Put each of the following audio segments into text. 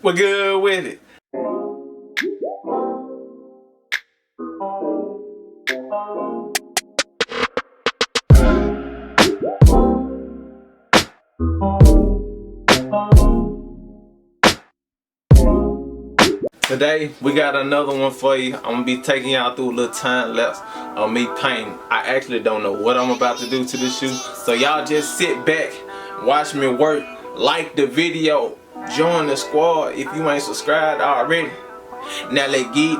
We're good with it. Today we got another one for you. I'm gonna be taking y'all through a little time lapse of me painting. I actually don't know what I'm about to do to this shoe, so y'all just sit back, watch me work, like the video, join the squad if you ain't subscribed already. Now let's get it.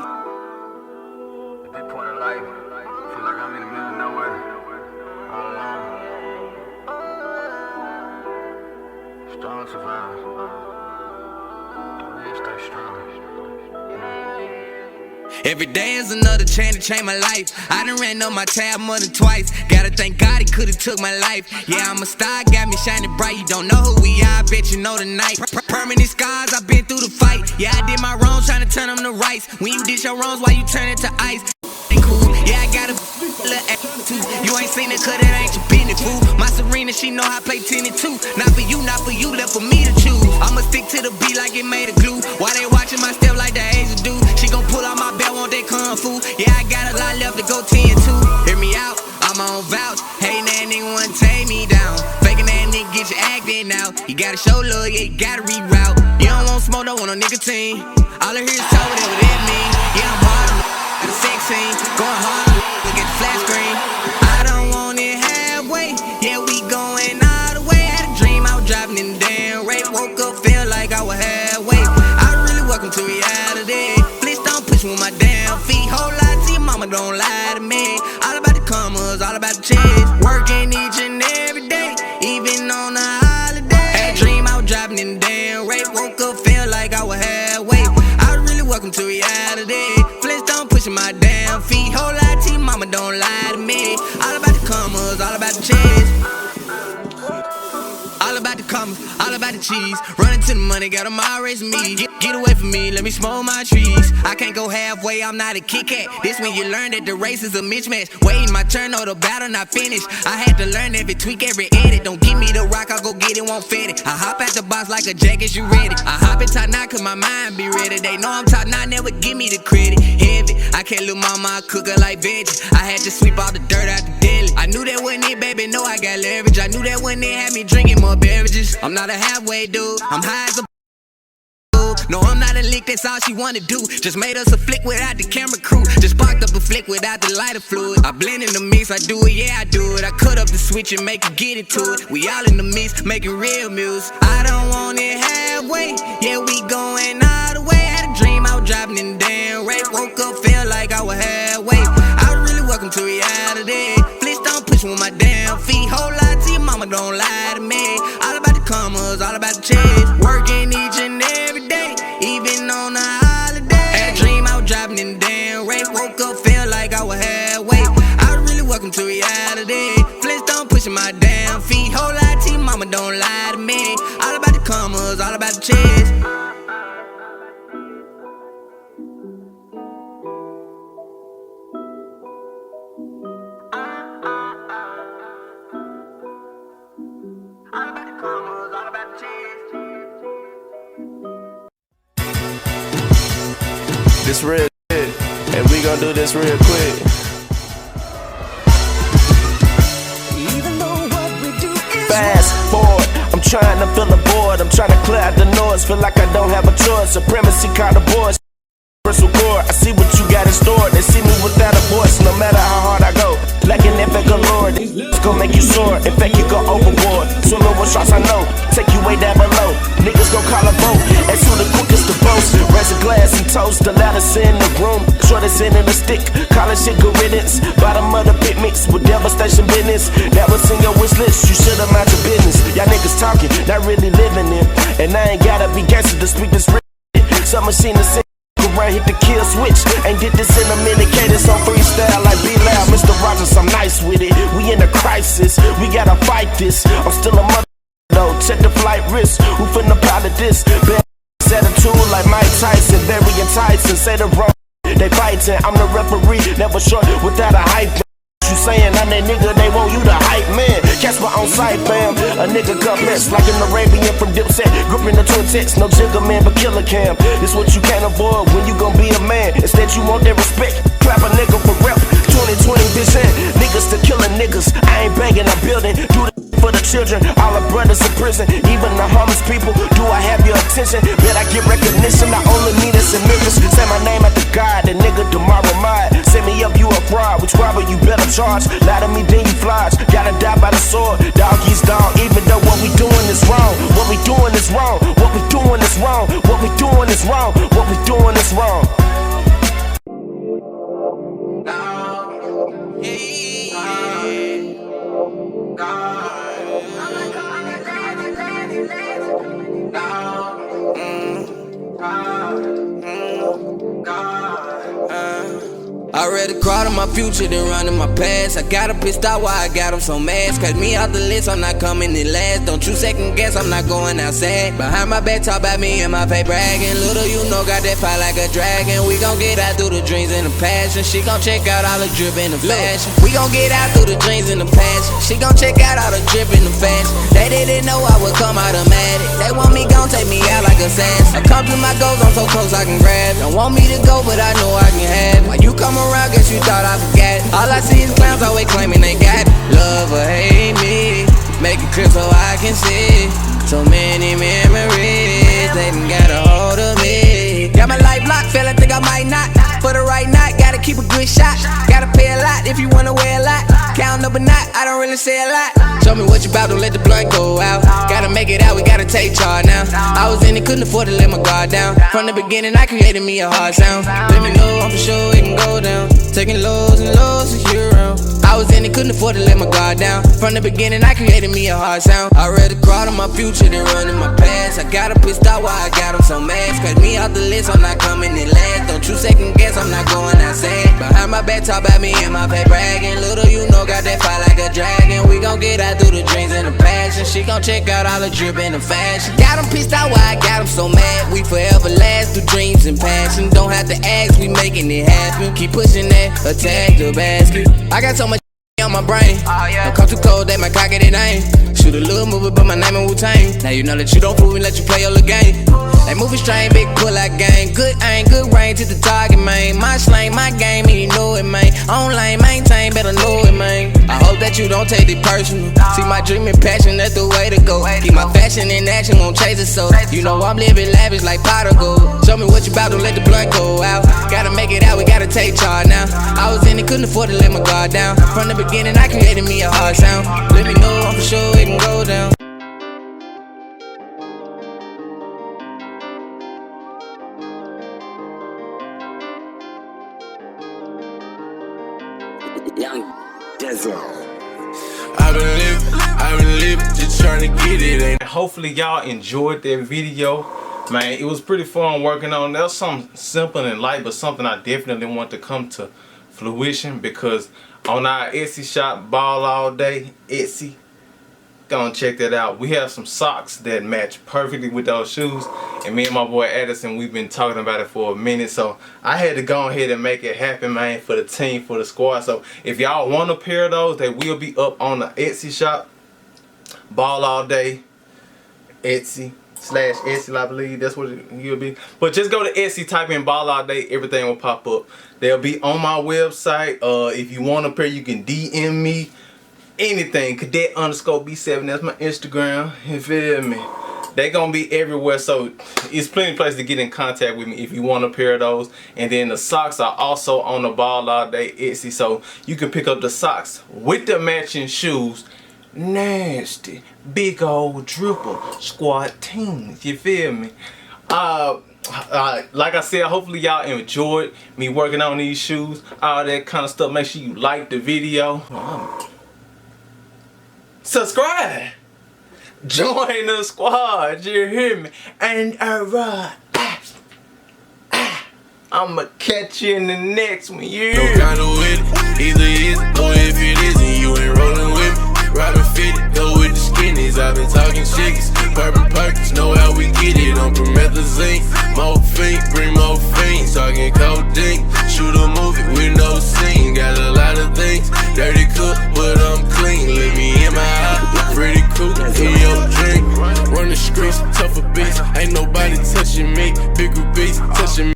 At this point in life, I feel like I'm in the middle of nowhere, all alone. Strong survivor. Stay strong. Every day is another chance to change my life. I done ran up my tab more than twice. Gotta thank God he could've took my life. Yeah, I'm a star, got me shining bright. You don't know who we are, I bet you know tonight. Permanent scars, I've been through the fight. Yeah, I did my wrongs, trying to turn them to rights. When you did your wrongs, why you turn it to ice? Ain't cool, yeah, I got a little attitude. You ain't seen it, cause it ain't your business, fool. My Serena, she know how I play 10 and 2. Not for you, left for me to choose. I'ma stick to the beat like it made a glue. Why they watching my step like the Asians do? She gon' pull out my belt, want that kung fu. Yeah, I got a lot left to go 10 and 2. Hear me out, I'm on vouch. Hating that nigga wanna take me down. Faking that nigga get you acting now. You gotta show love, yeah, you gotta reroute. You don't want smoke, don't want no nicotine. All I hear is talk, whatever that mean. Yeah, I'm hard, I'm the sex scene. Going hard, look at the flat screen. I don't want it halfway. Yeah, we going all the way. Had a dream, I was driving in the damn rape. Woke up, felt like I was halfway. I really welcome to reality. Please don't push me with my damn feet. Whole lot to your mama, don't lie to me. All about the commas, all about the checks. Working each and every day, even on a holiday. Had a dream, I was driving in the damn rape. Woke up, felt like I was halfway. I really welcome to reality. Please don't push my damn feet. Whole lot to your mama, don't lie to me. All about the commas, all about the checks. All about the commas, all about the cheese. Running to the money, got them all racing me. Get away from me, let me smoke my trees. I can't go halfway, I'm not a Kit Kat. This when you learn that the race is a mismatch. Waiting my turn, or the battle not finished. I had to learn every tweak, every edit. Don't give me the rock, I'll go get it, won't fit it. I hop at the box like a jacket, you ready. I hop in top 9 cause my mind be ready. They know I'm top 9, never give me the credit. Heavy, I can't lose mama, I cook her like veggie. I had to sweep all the dirt out the deli. I knew that wasn't it, baby, know I got leverage. I knew that wasn't it, had me drinking more beverages. I'm not a halfway dude, I'm high as a no, I'm not a lick, that's all she wanna do. Just made us a flick without the camera crew. Just sparked up a flick without the lighter fluid. I blend in the mix, I do it, yeah I do it. I cut up the switch and make it get into it. We all in the mix, making real music. I don't want it halfway, yeah we going all the way. Had a dream, I was driving in the damn rape. Woke up, felt like I was halfway. I really welcome to reality. Please don't push me with my damn feet. Whole lot to your mama, don't lie to me. All about the commas, all about the checks. Working each and every day, even on a holiday. Had a dream, I was driving in the damn rape. Woke up, felt like I was halfway. I really welcome to reality. Please don't push my damn feet. Whole lot to your mama, don't lie to me. All about the commas, all about the checks. This real shit, and we gon' do this real quick. Fast forward, I'm trying to fill a board. I'm trying to clear out the noise. Feel like I don't have a choice. Supremacy caught the boys. I see what you got in store. They see me without a voice. No matter how hard I go, like an infant galore. It's gon' make you soar. In fact, you go overboard. Swimming with sharks, I know. Take you way down below. Niggas gon' call a boat. And who the quickest to boast. Raise a glass and toast. The loudest in the room. Shortest end of the stick. Calling shit good riddance. Bottom of the pit mix with devastation business. That was in your wish list. You should've mind your business. Y'all niggas talking, not really living it. And I ain't gotta be gangster to speak this real shit. Some machine to sing. Around, hit the kill switch. Ain't did this in a minute. Cadence on freestyle like be loud. Mr. Rogers, I'm nice with it. We in a crisis. We gotta fight this. I'm still a mother though. Check the flight risk. Who finna pilot this? Bad attitude like Mike Tyson. Very enticing. Say the wrong. They fighting. I'm the referee. Never short without a hype. You saying I'm that nigga, they want you to hype, man. Catch my own sight, fam. A nigga complex like an Arabian from Dipset. Gripping the twin tits, no jigger man, but killer cam. This what you can't avoid when you gon' be a man. Instead you want their respect. Clap a nigga for rep. 2020 vision. Niggas still killing niggas. I ain't banging, I'm building. Do the for the children, all our brothers in prison, even the homeless people. Do I have your attention? Bet I get recognition. Not only me that's in Memphis. Say my name at the guide, the nigga tomorrow might send me up, you a fraud. Which robber you better charge? Lie to me, then you flies. Gotta die by the sword. Dog eats dog. Even though what we doing is wrong. What we doing is wrong. What we doing is wrong. What we doing is wrong. What we doing is wrong. Already crawled on my future, then running my past. I got a pissed out why I got them so mad. Cut me out the list, I'm not coming in last. Don't you second guess, I'm not going outside. Behind my back, talk about me and my pay bragging. Little you know, got that fight like a dragon. We gon' get out through the dreams and the passion. She gon' check out all the drip and the fashion. We gon' get out through the dreams and the passion. She gon' check out all the drip and the fashion. They didn't know I would come automatic. They want me gon' take me out like a sass. I come to my goals, I'm so close I can grab. Don't want me to go, but I know I can have it. Why you come around, guess you thought I forgot. All I see is clowns always claiming they got it. Love or hate me, make it clear so I can see. So many memories, they done got a hold of me. Got my life locked, feel I think I might not. For the right night, gotta keep a good shot. Gotta pay a lot if you wanna wear a lot. Count up a knot, I don't really say a lot. Show me what you bout, don't let the blunt go out. Gotta make it out, we gotta take charge now. I was in it, couldn't afford to let my guard down. From the beginning, I created me a hard sound. Let me know, I'm for sure it can go down. Taking lows and lows a year round. I was in it, couldn't afford to let my guard down. From the beginning, I created me a hard sound. Already crawled on my future, then running my past. I got a pissed out why I got them so mad. Cut me out the list, I'm not coming in last. Don't you second guess, I'm not going outside. Behind my back, talk about me and my pay bragging. Little you know, got that fight like a dragon. We gon' get out through the dreams and the passion. She gon' check out all the drip and the fashion. Got them pissed out why I got them so mad. We forever last through dreams and passion. Don't have to ask, we making it happen. Keep pushing that, attack the basket. I got so much on my brain. Don't come too cold, they might cock it in aim. Shoot a little movie, but my name in Wu-Tang. Now you know that you don't fool me, let you play your little game. They moving strange, big pull out gang. Good aim, good range to the target, man. My slang, my game, and you know it, man. Online, maintain, better know it, man. I hope that you don't take it personal. See my dream and passion, that's the way to go. Keep my fashion in action, won't chase it so. You know I'm living lavish like Potter Gold. Show me what you bout, don't let the blunt go out. Gotta make it out, we gotta take charge now. I was in it, couldn't afford to let my guard down. From the beginning, I created me a hard sound. Let me know, I'm for sure it can go down. I've been living, just trying to get it. Hopefully y'all enjoyed that video. Man, it was pretty fun working on. That was something simple and light, but something I definitely want to come to fruition, because on our Etsy shop, Ball All Day Etsy, go and check that out. We have some socks that match perfectly with those shoes, and me and my boy Addison, we've been talking about it for a minute, so I had to go ahead and make it happen, man, for the team, for the squad. So if y'all want a pair of those, they will be up on the Etsy shop, Ball All Day Etsy /Etsy, I believe that's what you'll be. But just go to Etsy, type in Ball All Day, everything will pop up. They'll be on my website. If you want a pair, you can DM me. Anything, cadet_B7, that's my Instagram, you feel me? They gonna be everywhere, so it's plenty of places to get in contact with me if you want a pair of those. And then the socks are also on the Ball All Day Etsy, so you can pick up the socks with the matching shoes. Nasty, big old dripper, squad teams, you feel me? Like I said, hopefully y'all enjoyed me working on these shoes, all that kind of stuff. Make sure you like the video. Subscribe, join the squad, you hear me? And alright, I'ma catch you in the next one, yeah. No kind of with it, either is or if it isn't, you ain't rolling with me. Robin fitted, go with the skinnies. I've been talking chicks, Purple Perkins, know how we get it. On promethazine, more feet, bring more fiends. Talking codeine, shoot a movie with